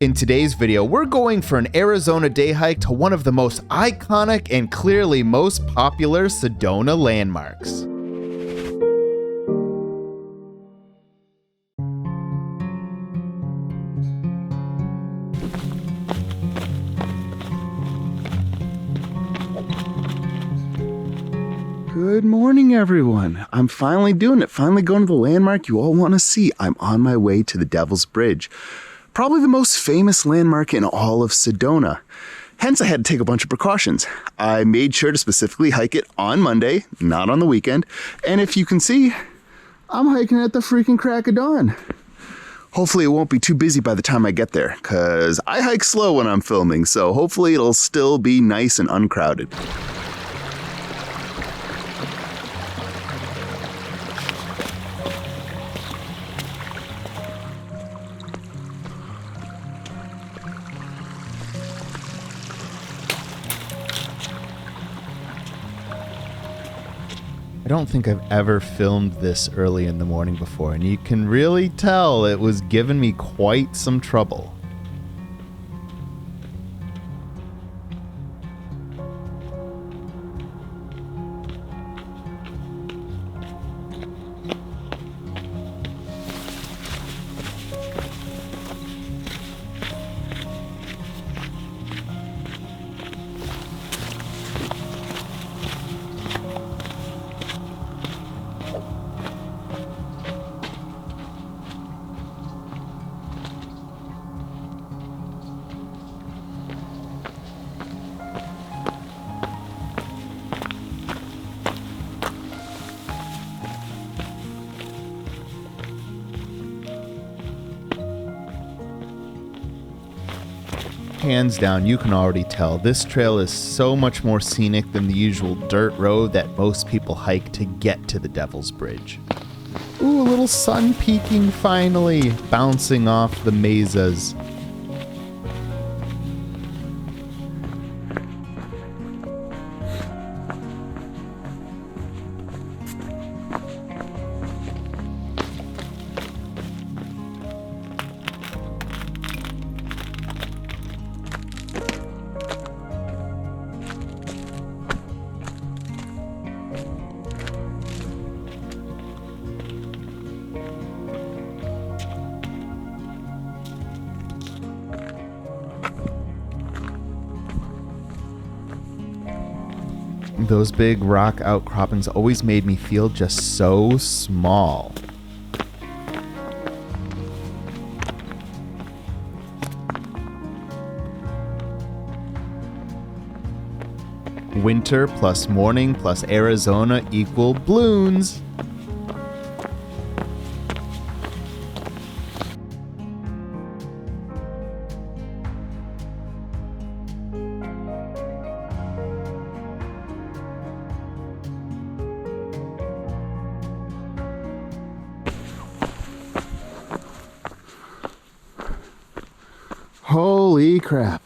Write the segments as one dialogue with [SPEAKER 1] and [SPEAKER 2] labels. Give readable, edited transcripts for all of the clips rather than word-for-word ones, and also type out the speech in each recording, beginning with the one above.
[SPEAKER 1] In today's video, we're going for an Arizona day hike to one of the most iconic and clearly most popular Sedona landmarks.
[SPEAKER 2] Good morning, everyone. I'm finally doing it. Finally going to the landmark you all want to see. I'm on my way to the Devil's Bridge. Probably the most famous landmark in all of Sedona. Hence, I had to take a bunch of precautions. I made sure to specifically hike it on Monday, not on the weekend. And if you can see, I'm hiking at the freaking crack of dawn. Hopefully it won't be too busy by the time I get there, because I hike slow when I'm filming, so hopefully it'll still be nice and uncrowded.
[SPEAKER 1] I don't think I've ever filmed this early in the morning before, and you can really tell it was giving me quite some trouble. Hands down, you can already tell this trail is so much more scenic than the usual dirt road that most people hike to get to the Devil's Bridge. Ooh, a little sun peeking finally, bouncing off the mesas. Those big rock outcroppings always made me feel just so small. Winter plus morning plus Arizona equal balloons.
[SPEAKER 2] Holy crap.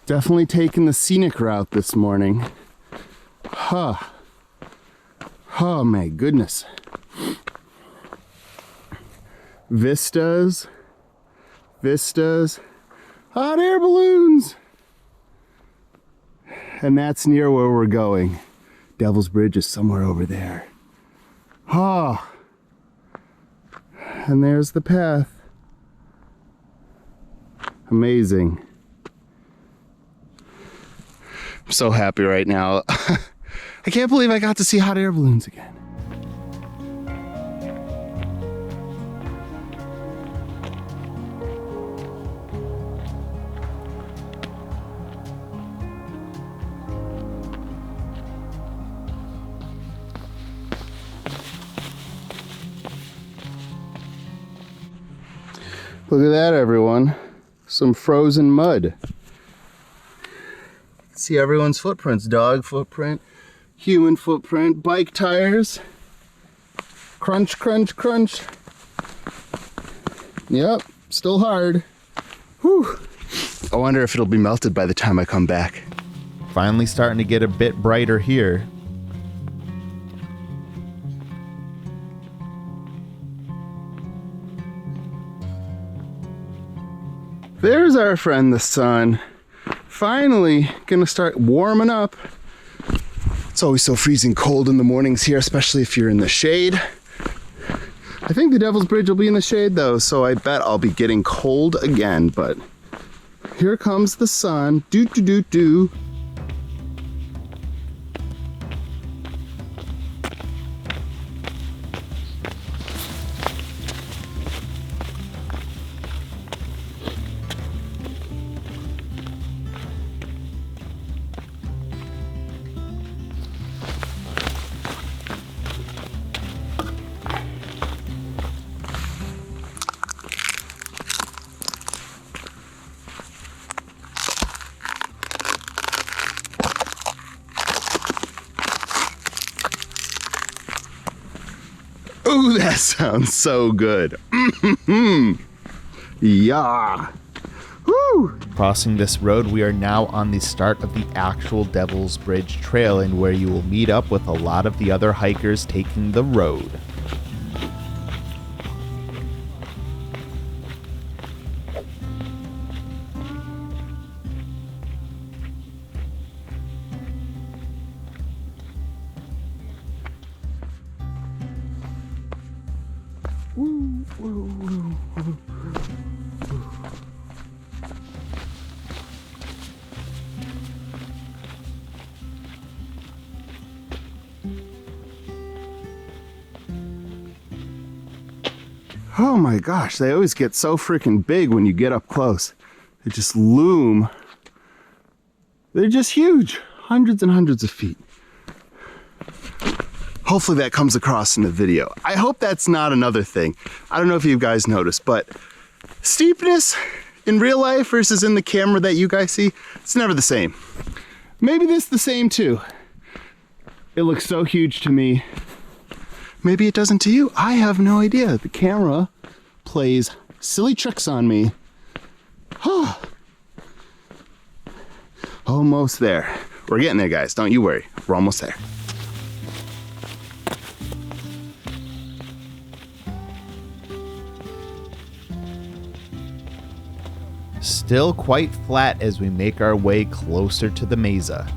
[SPEAKER 2] Definitely taking the scenic route this morning. Huh. Oh my goodness. Vistas. Hot air balloons. And that's near where we're going. Devil's Bridge is somewhere over there. Oh. And there's the path. Amazing. I'm so happy right now. I can't believe I got to see hot air balloons again. Look at that, everyone. Some frozen mud. See everyone's footprints. Dog footprint, human footprint, bike tires. Crunch, crunch, crunch. Yep, still hard. Whew. I wonder if it'll be melted by the time I come back.
[SPEAKER 1] Finally starting to get a bit brighter here.
[SPEAKER 2] There's our friend the sun. Finally gonna start warming up. It's always so freezing cold in the mornings here, especially if you're in the shade. I think the Devil's Bridge will be in the shade though, so I bet I'll be getting cold again, but here comes the sun. Doo doo doo doo. Ooh, that sounds so good. Yeah. Woo!
[SPEAKER 1] Crossing this road, we are now on the start of the actual Devil's Bridge Trail, and where you will meet up with a lot of the other hikers taking the road.
[SPEAKER 2] Oh my gosh, they always get so freaking big when you get up close. They just loom. They're just huge, hundreds and hundreds of feet. Hopefully that comes across in the video. I hope that's not another thing. I don't know if you guys noticed, but steepness in real life versus in the camera that you guys see, it's never the same. Maybe this is the same too. It looks so huge to me. Maybe it doesn't to you. I have no idea. The camera plays silly tricks on me. Almost there. We're getting there, guys. Don't you worry. We're almost there.
[SPEAKER 1] Still quite flat as we make our way closer to the mesa.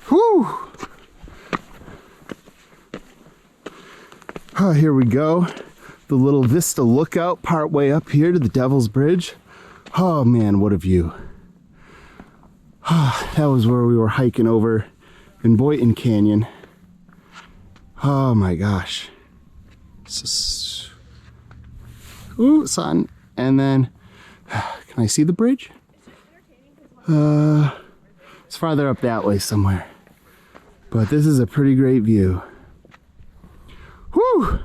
[SPEAKER 2] Whew. Oh, here we go. The little vista lookout part way up here to the Devil's Bridge. Oh man, what a view. That was where we were hiking over in Boynton Canyon. Oh my gosh. Ooh, sun. And then, can I see the bridge? It's farther up that way somewhere. But this is a pretty great view. Whew!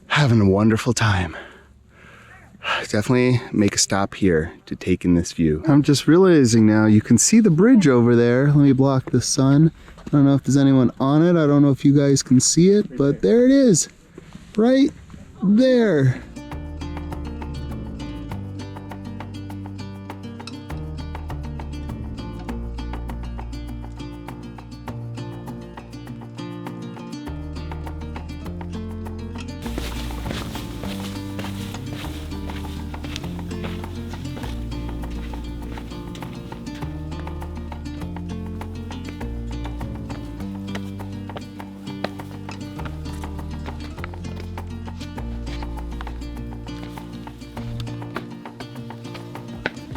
[SPEAKER 2] Having a wonderful time. Definitely make a stop here to take in this view. I'm just realizing now you can see the bridge over there. Let me block the sun. I don't know if there's anyone on it. I don't know if you guys can see it, but there it is. Right there.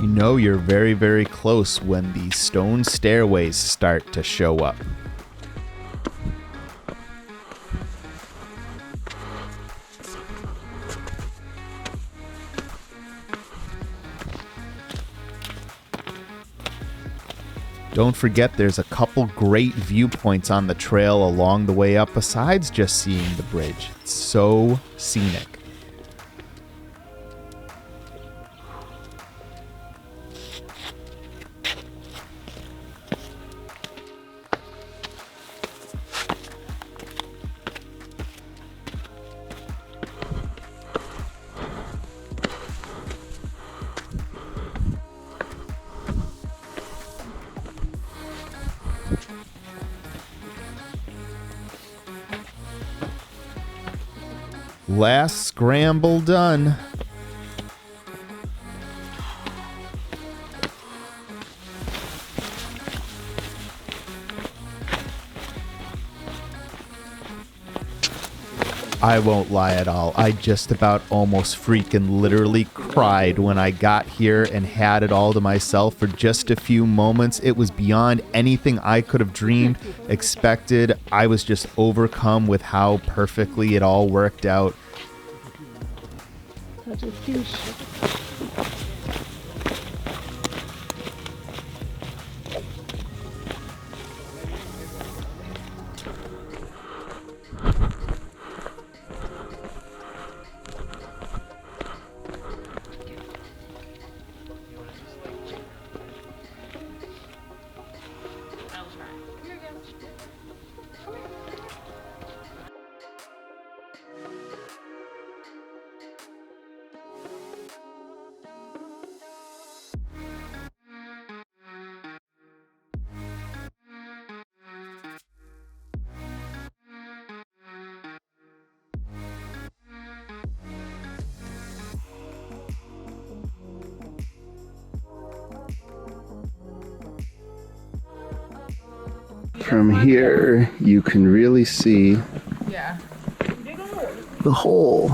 [SPEAKER 1] You know you're very, very close when the stone stairways start to show up. Don't forget there's a couple great viewpoints on the trail along the way up besides just seeing the bridge. It's so scenic. Last scramble done. I won't lie at all. I just about almost freaking literally cried when I got here and had it all to myself for just a few moments. It was beyond anything I could have dreamed, expected. I was just overcome with how perfectly it all worked out.
[SPEAKER 2] From here, you can really see the hole.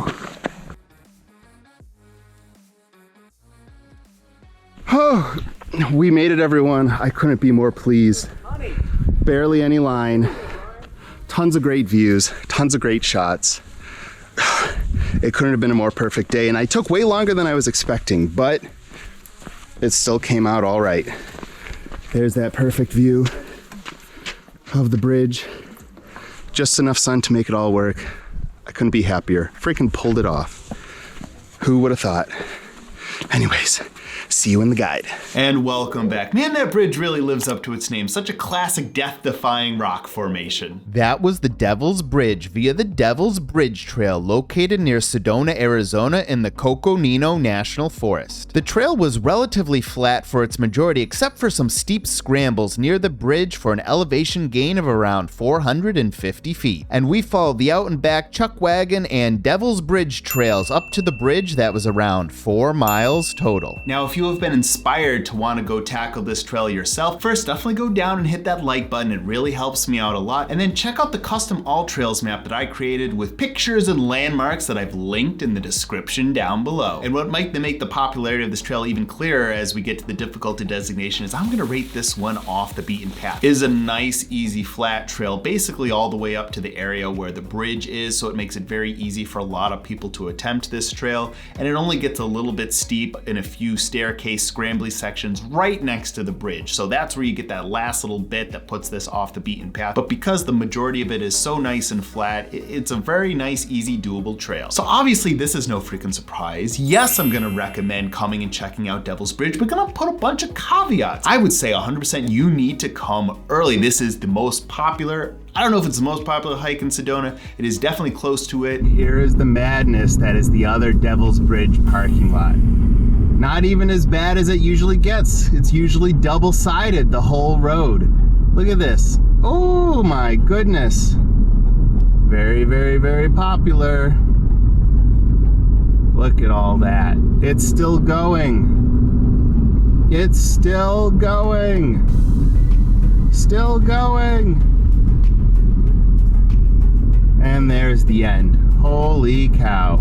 [SPEAKER 2] Oh, we made it, everyone. I couldn't be more pleased. Barely any line. Tons of great views, tons of great shots. It couldn't have been a more perfect day, and I took way longer than I was expecting, but it still came out all right. There's that perfect view of the bridge. Just enough sun to make it all work. I couldn't be happier. Freaking pulled it off. Who would have thought? Anyways, see you in the guide.
[SPEAKER 3] And welcome back. Man, that bridge really lives up to its name. Such a classic death-defying rock formation.
[SPEAKER 1] That was the Devil's Bridge via the Devil's Bridge Trail located near Sedona, Arizona in the Coconino National Forest. The trail was relatively flat for its majority except for some steep scrambles near the bridge for an elevation gain of around 450 feet. And we followed the out and back Chuckwagon and Devil's Bridge trails up to the bridge that was around 4 miles total.
[SPEAKER 3] Now, if you have been inspired to want to go tackle this trail yourself, first definitely go down and hit that like button. It really helps me out a lot. And then check out the custom all trails map that I created with pictures and landmarks that I've linked in the description down below. And what might make the popularity of this trail even clearer as we get to the difficulty designation is I'm going to rate this one off the beaten path. It is a nice, easy, flat trail, basically all the way up to the area where the bridge is, so it makes it very easy for a lot of people to attempt this trail. And it only gets a little bit steep in a few staircase scrambly sections right next to the bridge. So that's where you get that last little bit that puts this off the beaten path. But because the majority of it is so nice and flat, it's a very nice, easy, doable trail. So obviously this is no freaking surprise. Yes, I'm gonna recommend coming and checking out Devil's Bridge, but gonna put a bunch of caveats. I would say 100% you need to come early. This is the most popular, I don't know if it's the most popular hike in Sedona. It is definitely close to it.
[SPEAKER 2] Here is the madness that is the other Devil's Bridge parking lot. Not even as bad as it usually gets. It's usually double-sided the whole road. Look at this. Oh my goodness. Very, very, very popular. Look at all that. It's still going. It's still going. Still going. And there's the end. Holy cow.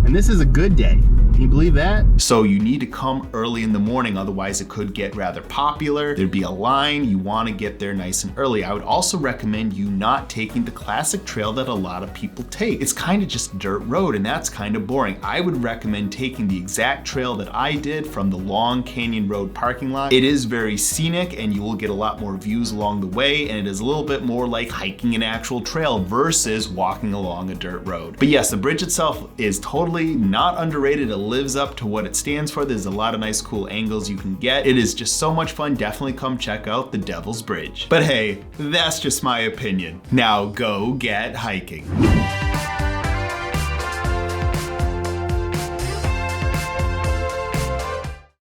[SPEAKER 2] And this is a good day.
[SPEAKER 1] Can you believe that?
[SPEAKER 3] So you need to come early in the morning, otherwise it could get rather popular. There'd be a line, you wanna get there nice and early. I would also recommend you not taking the classic trail that a lot of people take. It's kind of just dirt road and that's kind of boring. I would recommend taking the exact trail that I did from the Long Canyon Road parking lot. It is very scenic and you will get a lot more views along the way, and it is a little bit more like hiking an actual trail versus walking along a dirt road. But yes, the bridge itself is totally not underrated. It lives up to what it stands for. There's a lot of nice cool angles you can get. It is just so much fun. Definitely come check out the Devil's Bridge. But hey, that's just my opinion. Now go get hiking.